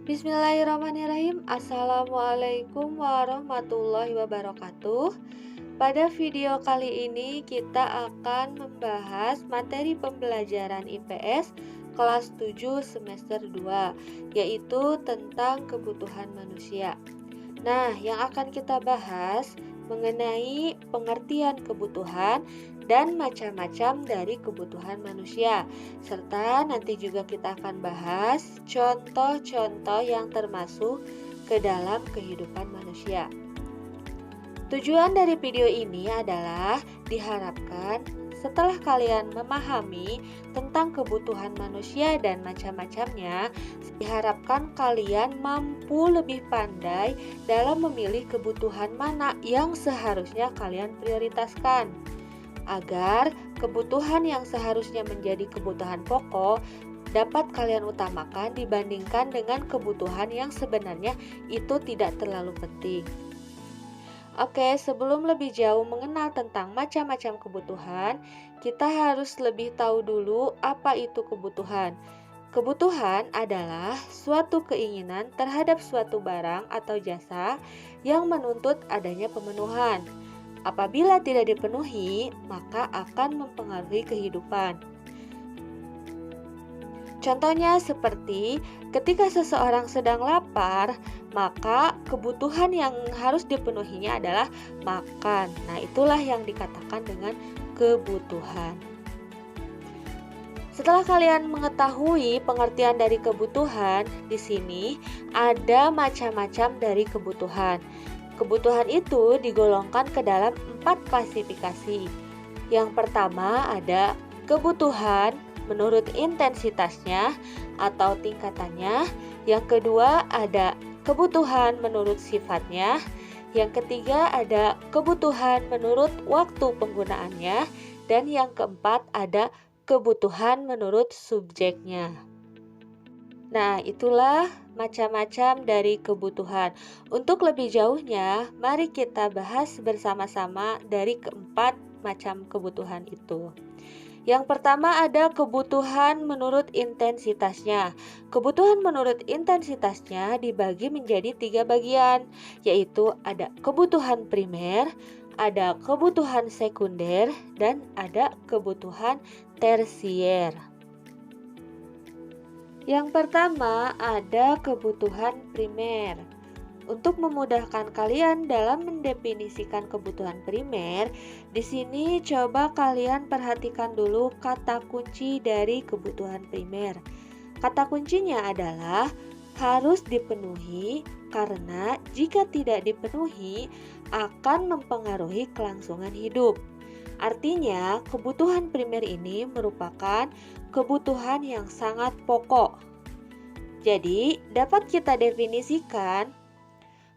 Bismillahirrahmanirrahim. Assalamualaikum warahmatullahi wabarakatuh. Pada video kali ini kita akan membahas materi pembelajaran IPS kelas 7 semester 2, yaitu tentang kebutuhan manusia. Nah, yang akan kita bahas mengenai pengertian kebutuhan dan macam-macam dari kebutuhan manusia. Serta nanti juga kita akan bahas contoh-contoh yang termasuk ke dalam kehidupan manusia. Tujuan dari video ini adalah diharapkan setelah kalian memahami tentang kebutuhan manusia dan macam-macamnya, diharapkan kalian mampu lebih pandai dalam memilih kebutuhan mana yang seharusnya kalian prioritaskan, agar kebutuhan yang seharusnya menjadi kebutuhan pokok dapat kalian utamakan dibandingkan dengan kebutuhan yang sebenarnya itu tidak terlalu penting. Oke, sebelum lebih jauh mengenal tentang macam-macam kebutuhan, kita harus lebih tahu dulu apa itu kebutuhan. Kebutuhan adalah suatu keinginan terhadap suatu barang atau jasa yang menuntut adanya pemenuhan. Apabila tidak dipenuhi, maka akan mempengaruhi kehidupan. Contohnya seperti ketika seseorang sedang lapar, maka kebutuhan yang harus dipenuhinya adalah makan. Nah, itulah yang dikatakan dengan kebutuhan. Setelah kalian mengetahui pengertian dari kebutuhan, di sini ada macam-macam dari kebutuhan. Kebutuhan itu digolongkan ke dalam 4 klasifikasi. Yang pertama ada kebutuhan menurut intensitasnya atau tingkatannya. Yang kedua ada kebutuhan menurut sifatnya. Yang ketiga ada kebutuhan menurut waktu penggunaannya. Dan yang keempat ada kebutuhan menurut subjeknya. Nah, itulah macam-macam dari kebutuhan. Untuk lebih jauhnya, mari kita bahas bersama-sama dari keempat macam kebutuhan itu. Yang pertama ada kebutuhan menurut intensitasnya. Kebutuhan menurut intensitasnya dibagi menjadi 3 bagian, yaitu ada kebutuhan primer, ada kebutuhan sekunder, dan ada kebutuhan tersier. Yang pertama ada kebutuhan primer. Untuk memudahkan kalian dalam mendefinisikan kebutuhan primer, di sini coba kalian perhatikan dulu kata kunci dari kebutuhan primer. Kata kuncinya adalah harus dipenuhi, karena jika tidak dipenuhi akan mempengaruhi kelangsungan hidup. Artinya, kebutuhan primer ini merupakan kebutuhan yang sangat pokok. Jadi, dapat kita definisikan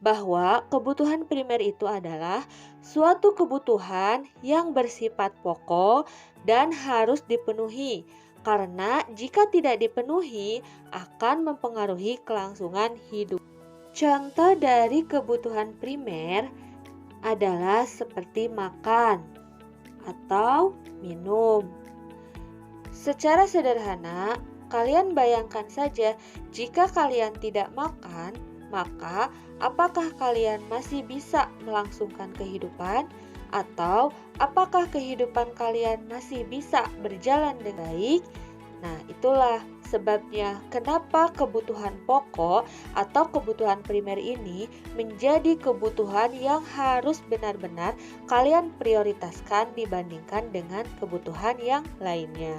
bahwa kebutuhan primer itu adalah suatu kebutuhan yang bersifat pokok dan harus dipenuhi, karena jika tidak dipenuhi akan mempengaruhi kelangsungan hidup. Contoh dari kebutuhan primer adalah seperti makan atau minum. Secara sederhana, kalian bayangkan saja jika kalian tidak makan, maka apakah kalian masih bisa melangsungkan kehidupan? Atau apakah kehidupan kalian masih bisa berjalan dengan baik? Nah, itulah sebabnya kenapa kebutuhan pokok atau kebutuhan primer ini menjadi kebutuhan yang harus benar-benar kalian prioritaskan dibandingkan dengan kebutuhan yang lainnya.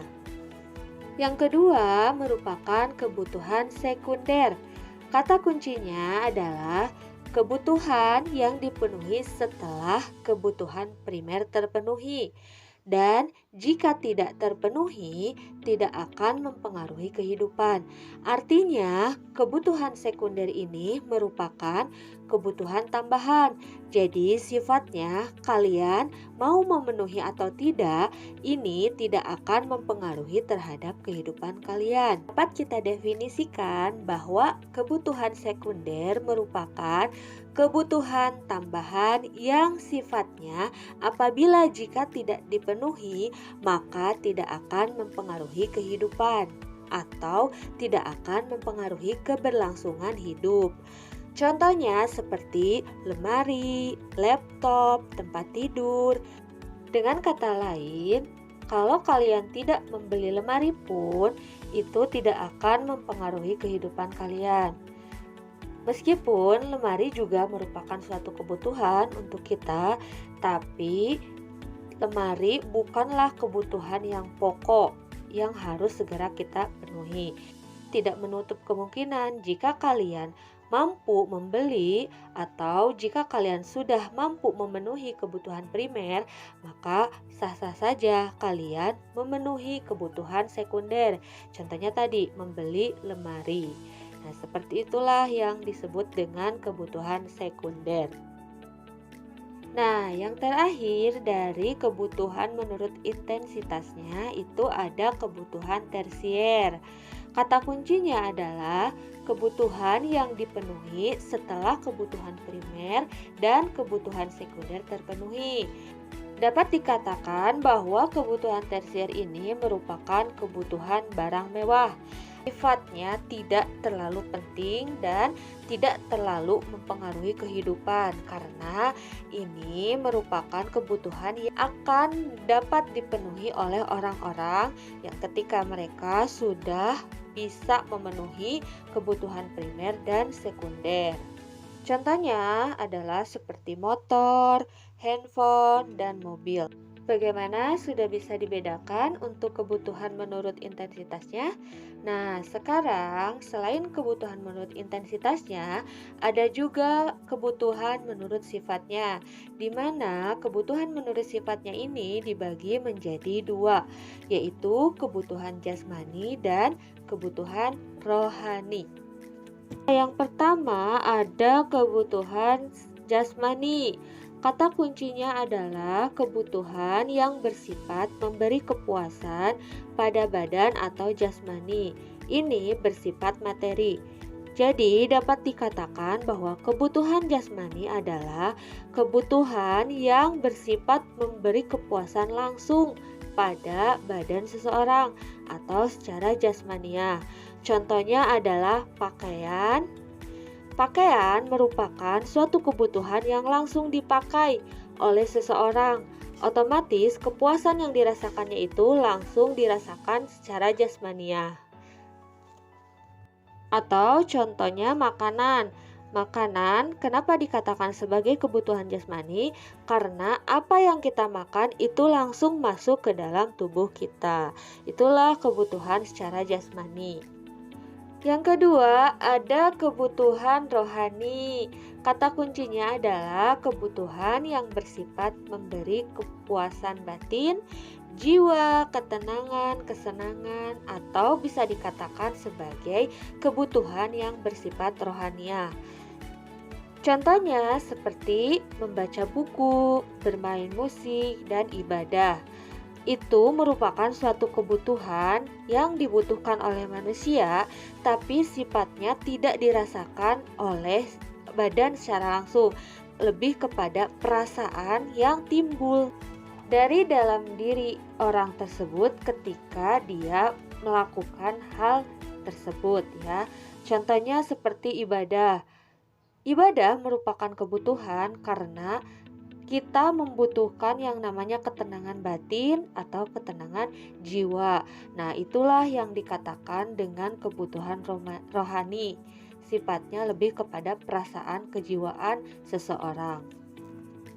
Yang kedua merupakan kebutuhan sekunder. Kata kuncinya adalah kebutuhan yang dipenuhi setelah kebutuhan primer terpenuhi. Dan jika tidak terpenuhi, tidak akan mempengaruhi kehidupan. Artinya, kebutuhan sekunder ini merupakan kebutuhan tambahan. Jadi, sifatnya kalian mau memenuhi atau tidak, ini tidak akan mempengaruhi terhadap kehidupan kalian. Dapat kita definisikan bahwa kebutuhan sekunder merupakan kebutuhan tambahan yang sifatnya apabila jika tidak dipenuhi, maka tidak akan mempengaruhi kehidupan. atau tidak akan mempengaruhi keberlangsungan hidup. Contohnya seperti lemari, laptop, tempat tidur. Dengan kata lain, kalau kalian tidak membeli lemari pun, itu tidak akan mempengaruhi kehidupan kalian. Meskipun lemari juga merupakan suatu kebutuhan untuk kita, tapi lemari bukanlah kebutuhan yang pokok yang harus segera kita penuhi. Tidak menutup kemungkinan jika kalian mampu membeli atau jika kalian sudah mampu memenuhi kebutuhan primer, maka sah-sah saja kalian memenuhi kebutuhan sekunder. Contohnya tadi, membeli lemari. Nah, seperti itulah yang disebut dengan kebutuhan sekunder. Nah, yang terakhir dari kebutuhan menurut intensitasnya itu ada kebutuhan tersier. Kata kuncinya adalah kebutuhan yang dipenuhi setelah kebutuhan primer dan kebutuhan sekunder terpenuhi. Dapat dikatakan bahwa kebutuhan tersier ini merupakan kebutuhan barang mewah. Sifatnya tidak terlalu penting dan tidak terlalu mempengaruhi kehidupan karena ini merupakan kebutuhan yang akan dapat dipenuhi oleh orang-orang yang ketika mereka sudah bisa memenuhi kebutuhan primer dan sekunder. Contohnya adalah seperti motor, handphone, dan mobil. Bagaimana sudah bisa dibedakan untuk kebutuhan menurut intensitasnya? Nah, sekarang selain kebutuhan menurut intensitasnya, ada juga kebutuhan menurut sifatnya, di mana kebutuhan menurut sifatnya ini dibagi menjadi dua, yaitu kebutuhan jasmani dan kebutuhan rohani. Yang pertama ada kebutuhan jasmani. Kata kuncinya adalah kebutuhan yang bersifat memberi kepuasan pada badan atau jasmani. Ini bersifat materi. Jadi dapat dikatakan bahwa kebutuhan jasmani adalah kebutuhan yang bersifat memberi kepuasan langsung pada badan seseorang atau secara jasmania. Contohnya adalah pakaian. Pakaian merupakan suatu kebutuhan yang langsung dipakai oleh seseorang. Otomatis kepuasan yang dirasakannya itu langsung dirasakan secara jasmania. Atau contohnya makanan. Makanan kenapa dikatakan sebagai kebutuhan jasmani? Karena apa yang kita makan itu langsung masuk ke dalam tubuh kita. Itulah kebutuhan secara jasmani. Yang kedua, ada kebutuhan rohani. Kata kuncinya adalah kebutuhan yang bersifat memberi kepuasan batin, jiwa, ketenangan, kesenangan, atau bisa dikatakan sebagai kebutuhan yang bersifat rohania. Contohnya seperti membaca buku, bermain musik, dan ibadah. Itu merupakan suatu kebutuhan yang dibutuhkan oleh manusia, tapi sifatnya tidak dirasakan oleh badan secara langsung, lebih kepada perasaan yang timbul dari dalam diri orang tersebut ketika dia melakukan hal tersebut ya. Contohnya seperti ibadah. Ibadah merupakan kebutuhan karena kita membutuhkan yang namanya ketenangan batin atau ketenangan jiwa. Nah, itulah yang dikatakan dengan kebutuhan rohani. Sifatnya lebih kepada perasaan kejiwaan seseorang.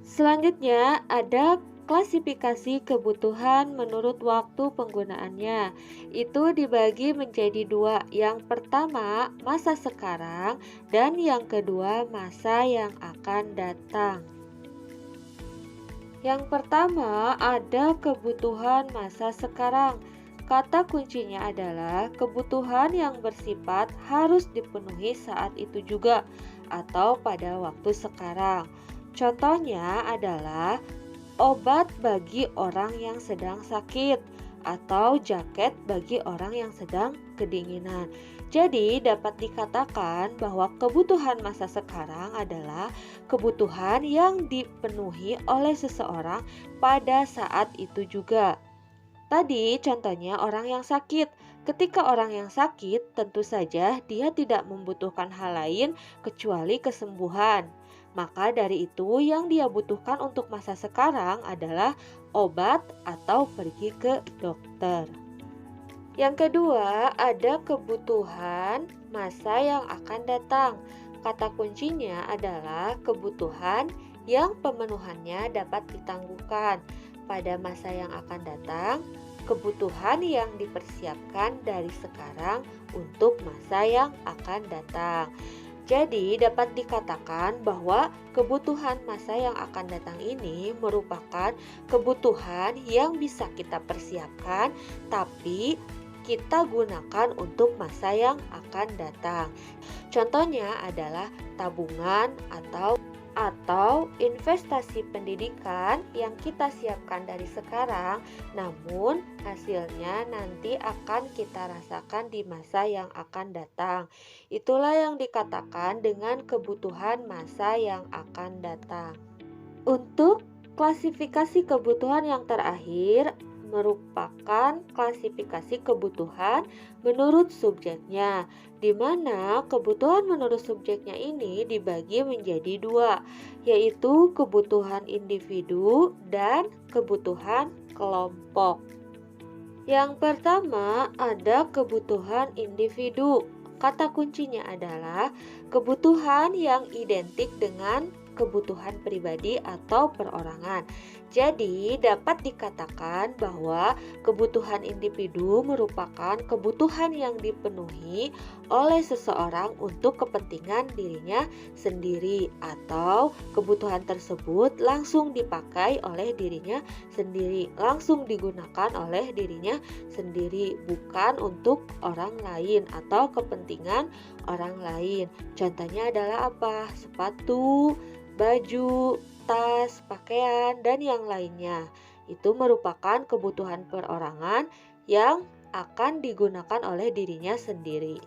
Selanjutnya, ada klasifikasi kebutuhan menurut waktu penggunaannya. Itu dibagi menjadi dua. Yang pertama, masa sekarang, dan yang kedua, masa yang akan datang. Yang pertama ada kebutuhan masa sekarang. Kata kuncinya adalah kebutuhan yang bersifat harus dipenuhi saat itu juga atau pada waktu sekarang. Contohnya adalah obat bagi orang yang sedang sakit atau jaket bagi orang yang sedang kedinginan. Jadi dapat dikatakan bahwa kebutuhan masa sekarang adalah kebutuhan yang dipenuhi oleh seseorang pada saat itu juga. Tadi contohnya orang yang sakit, Ketika orang yang sakit, tentu saja dia tidak membutuhkan hal lain kecuali kesembuhan. Maka dari itu yang dia butuhkan untuk masa sekarang adalah obat atau pergi ke dokter. Yang kedua, ada kebutuhan masa yang akan datang. Kata kuncinya adalah kebutuhan yang pemenuhannya dapat ditangguhkan pada masa yang akan datang, kebutuhan yang dipersiapkan dari sekarang untuk masa yang akan datang. Jadi dapat dikatakan bahwa kebutuhan masa yang akan datang ini merupakan kebutuhan yang bisa kita persiapkan, tapi kita gunakan untuk masa yang akan datang. Contohnya adalah tabungan atau investasi pendidikan yang kita siapkan dari sekarang, namun hasilnya nanti akan kita rasakan di masa yang akan datang. Itulah yang dikatakan dengan kebutuhan masa yang akan datang. Untuk klasifikasi kebutuhan yang terakhir merupakan klasifikasi kebutuhan menurut subjeknya, di mana kebutuhan menurut subjeknya ini dibagi menjadi dua, yaitu kebutuhan individu dan kebutuhan kelompok. Yang pertama ada kebutuhan individu. Kata kuncinya adalah kebutuhan yang identik dengan kebutuhan pribadi atau perorangan. Jadi, dapat dikatakan bahwa kebutuhan individu merupakan kebutuhan yang dipenuhi oleh seseorang untuk kepentingan dirinya sendiri, atau kebutuhan tersebut langsung dipakai oleh dirinya sendiri, langsung digunakan oleh dirinya sendiri, bukan untuk orang lain atau kepentingan orang lain. Contohnya adalah apa? Sepatu, baju, tas, pakaian, dan yang lainnya. Itu merupakan kebutuhan perorangan yang akan digunakan oleh dirinya sendiri.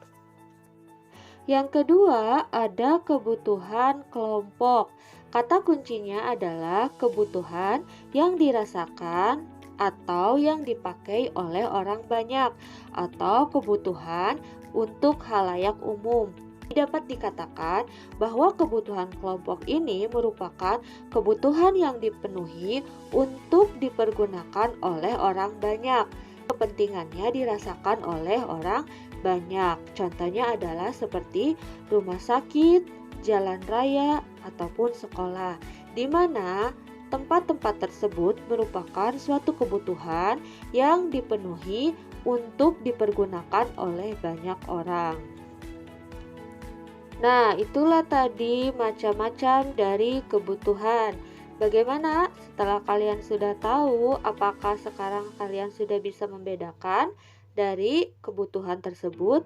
Yang kedua, ada kebutuhan kelompok. Kata kuncinya adalah kebutuhan yang dirasakan atau yang dipakai oleh orang banyak, atau kebutuhan untuk khalayak umum. Dapat dikatakan bahwa kebutuhan kelompok ini merupakan kebutuhan yang dipenuhi untuk dipergunakan oleh orang banyak. Kepentingannya dirasakan oleh orang banyak. Contohnya adalah seperti rumah sakit, jalan raya, ataupun sekolah, di mana tempat-tempat tersebut merupakan suatu kebutuhan yang dipenuhi untuk dipergunakan oleh banyak orang. Nah, itulah tadi macam-macam dari kebutuhan. Bagaimana setelah kalian sudah tahu, apakah sekarang kalian sudah bisa membedakan dari kebutuhan tersebut?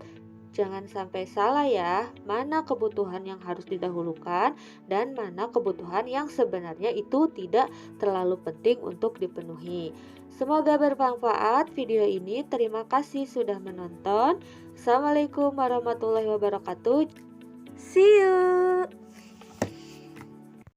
Jangan sampai salah ya, mana kebutuhan yang harus didahulukan dan mana kebutuhan yang sebenarnya itu tidak terlalu penting untuk dipenuhi. Semoga bermanfaat video ini. Terima kasih sudah menonton. Assalamualaikum warahmatullahi wabarakatuh. See you.